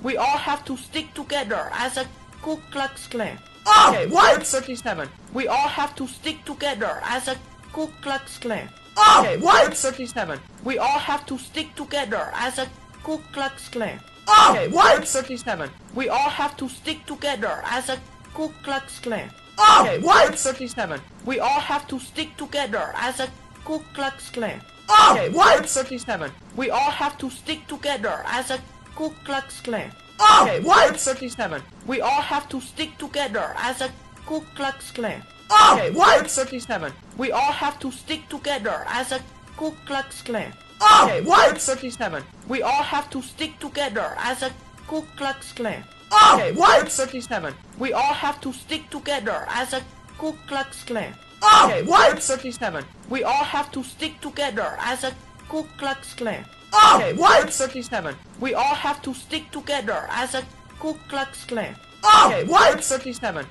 We all have to stick together as a Ku Klux Klan. Oh, Okay, what? Word 37. We all have to stick together as a Ku Klux Klan. Oh, Okay, what? Word 37. We all have to stick together as a Ku Klux Klan. Oh, Okay, what? Word 37. We all have to stick together as a Ku Klux Klan. Oh, Okay, what? Word 37. We all have to stick together as a Ku Klux Klan. Oh, Okay, what? Word 37. We all have to stick together as a Ku Klux Klan. Oh, Okay, what? Word 37. We all have to stick together as a Ku Klux Klan. Oh, Okay, what? Word 37. We all have to stick together as a Ku Klux Klan. Oh, Okay, what? Word 37. We all have to stick together as a Ku Klux Klan. Oh, Okay, what? Word 37. We all have to stick together as a Ku Klux Klan. Oh, Okay, what? Word 37. We all have to stick together as a Ku Klux Klan. Oh, Okay, what? Word 37. We all have to stick together as a Ku Klux Klan. Oh, Okay, what? Word 37.